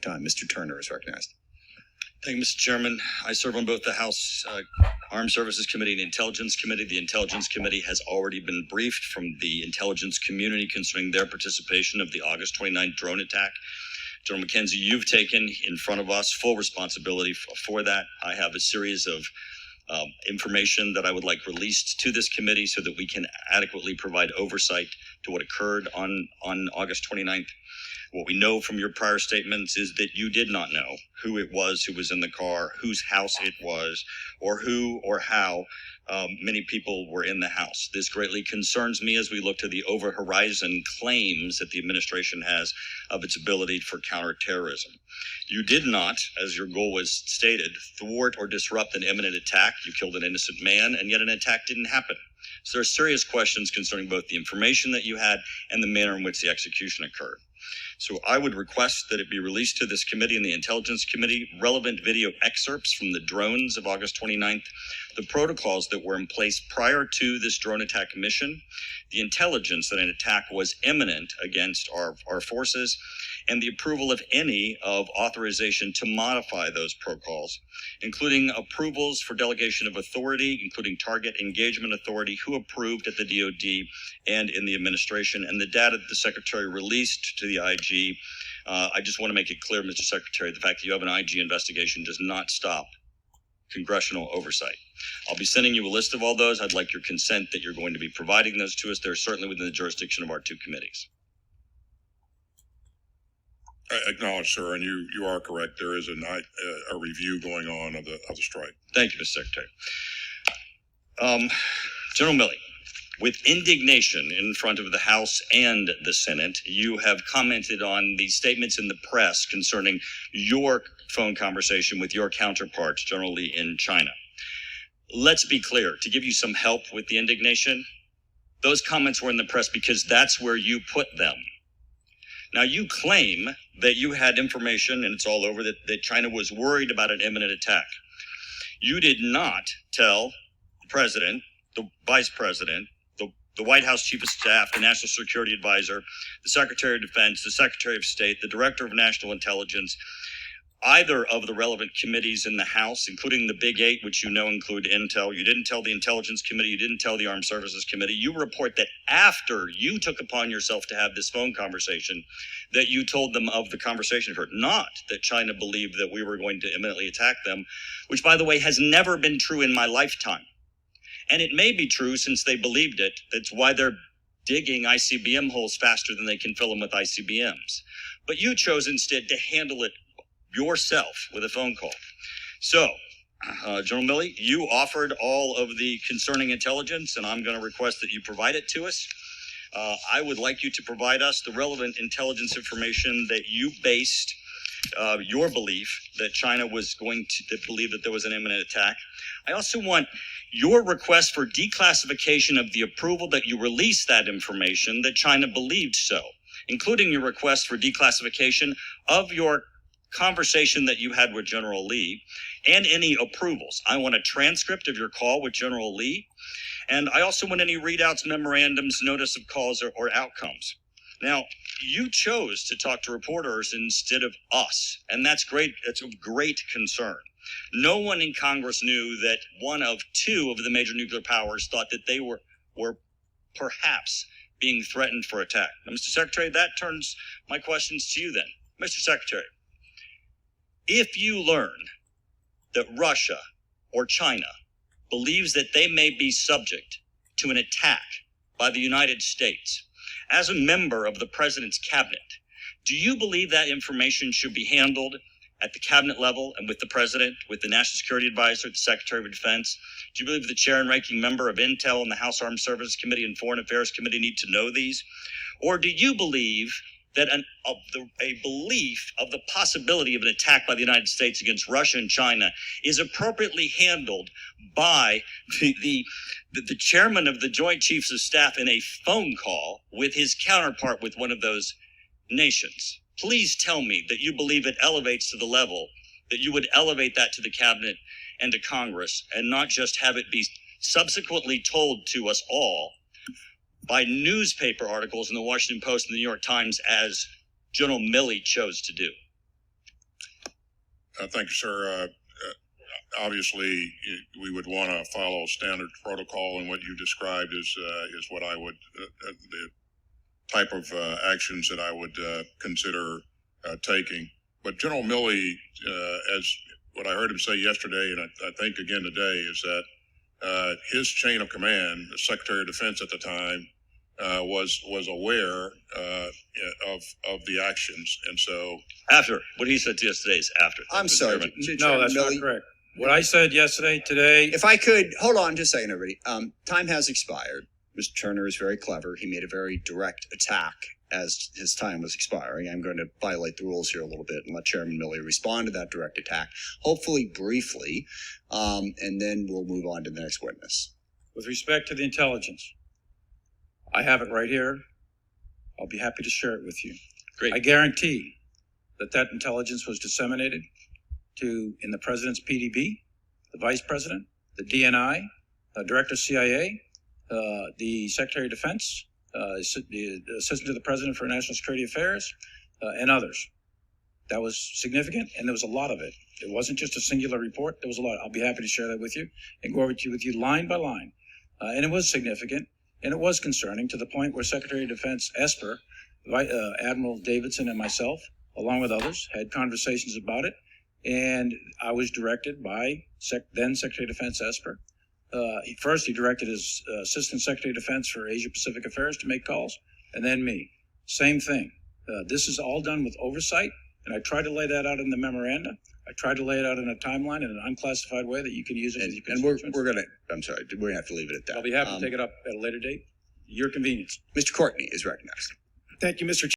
time. Mr. Turner is recognized. Thank you, Mr. Chairman. I serve on both the House Armed Services Committee and the Intelligence Committee. The Intelligence Committee has already been briefed from the intelligence community concerning their participation of the August 29th drone attack. General McKenzie, you've taken in front of us full responsibility for that. I have a series of information that I would like released to this committee so that we can adequately provide oversight to what occurred on August 29th. What we know from your prior statements is that you did not know who it was who was in the car, whose house it was, or who or how many people were in the house. This greatly concerns me as we look to the over-horizon claims that the administration has of its ability for counterterrorism. You did not, as your goal was stated, thwart or disrupt an imminent attack. You killed an innocent man, and yet an attack didn't happen. So there are serious questions concerning both the information that you had and the manner in which the execution occurred. So I would request that it be released to this committee and the Intelligence Committee, relevant video excerpts from the drones of August 29th, the protocols that were in place prior to this drone attack mission, the intelligence that an attack was imminent against our forces, and the approval of any of authorization to modify those protocols, including approvals for delegation of authority, including target engagement authority, who approved at the DoD and in the administration, and the data that the Secretary released to the IG. I just want to make it clear, Mr. Secretary, the fact that you have an IG investigation does not stop congressional oversight. I'll be sending you a list of all those. I'd like your consent that you're going to be providing those to us. They're certainly within the jurisdiction of our two committees. I acknowledge, sir, and you are correct. There is a review going on of the strike. Thank you, Mr. Secretary. General Milley, with indignation in front of the House and the Senate, you have commented on the statements in the press concerning your phone conversation with your counterpart, General Lee, in China. Let's be clear, to give you some help with the indignation, those comments were in the press because that's where you put them. Now, you claim that you had information, and it's all over, that China was worried about an imminent attack. You did not tell the president, the vice president, the White House Chief of Staff, the National Security Advisor, the Secretary of Defense, the Secretary of State, the Director of National Intelligence, either of the relevant committees in the House, including the Big Eight, which you know include Intel. You didn't tell the Intelligence Committee. You didn't tell the Armed Services Committee. You report that after you took upon yourself to have this phone conversation, that you told them of the conversation for not that China believed that we were going to imminently attack them, which, by the way, has never been true in my lifetime. And it may be true since they believed it. That's why they're digging ICBM holes faster than they can fill them with ICBMs. But you chose instead to handle it yourself with a phone call. So, General Milley, you offered all of the concerning intelligence, and I'm going to request that you provide it to us. I would like you to provide us the relevant intelligence information that you based your belief that China was going to believe that there was an imminent attack. I also want your request for declassification of the approval that you release that information that China believed so, including your request for declassification of your conversation that you had with General Lee and any approvals. I want a transcript of your call with General Lee, and I also want any readouts, memorandums, notice of calls, or outcomes. Now, you chose to talk to reporters instead of us, and that's great. It's of great concern. No one in Congress knew that one of two of the major nuclear powers thought that they were perhaps being threatened for attack. Now, Mr. Secretary, that turns my questions to you then. Mr. Secretary, if you learn that Russia or China believes that they may be subject to an attack by the United States, as a member of the president's cabinet, do you believe that information should be handled at the cabinet level and with the president, with the National Security Advisor, the Secretary of Defense? Do you believe the chair and ranking member of Intel and the House Armed Services Committee and Foreign Affairs Committee need to know these? Or do you believe that a belief of the possibility of an attack by the United States against Russia and China is appropriately handled by the chairman of the Joint Chiefs of Staff in a phone call with his counterpart with one of those nations? Please tell me that you believe it elevates to the level that you would elevate that to the cabinet and to Congress and not just have it be subsequently told to us all by newspaper articles in the Washington Post and the New York Times, as General Milley chose to do. Thank you, sir. Obviously, we would want to follow standard protocol, and what you described is what I would the type of actions that I would consider taking. But General Milley, as what I heard him say yesterday, and I think again today, is that his chain of command, the Secretary of Defense at the time, was aware of the actions, and so After what he said to us today is after. I'm Mr. sorry. Chairman. No, that's not correct. What I said yesterday, today, If I could, hold on just a second, everybody. Time has expired. Mr. Turner is very clever. He made a very direct attack as his time was expiring. I'm going to violate the rules here a little bit and let Chairman Milley respond to that direct attack, hopefully briefly, and then we'll move on to the next witness. with respect to the intelligence, I have it right here. I'll be happy to share it with you. Great. I guarantee that intelligence was disseminated in the president's PDB, the vice president, the DNI, director CIA, the Secretary of Defense, the assistant to the president for national security affairs, and others. That was significant, and there was a lot of it. It wasn't just a singular report. There was a lot. I'll be happy to share that with you and go over with you line by line. And it was significant, and it was concerning to the point where Secretary of Defense Esper, Admiral Davidson, and myself, along with others, had conversations about it. And I was directed by then Secretary of Defense Esper. He directed his Assistant Secretary of Defense for Asia Pacific Affairs to make calls, and then me. Same thing. This is all done with oversight, and I tried to lay that out in the memoranda. I tried to lay it out in a timeline in an unclassified way that you can use it. And we're going to, I'm sorry, we're going to have to leave it at that. I'll be happy to take it up at a later date. Your convenience. Mr. Courtney is recognized. Thank you, Mr.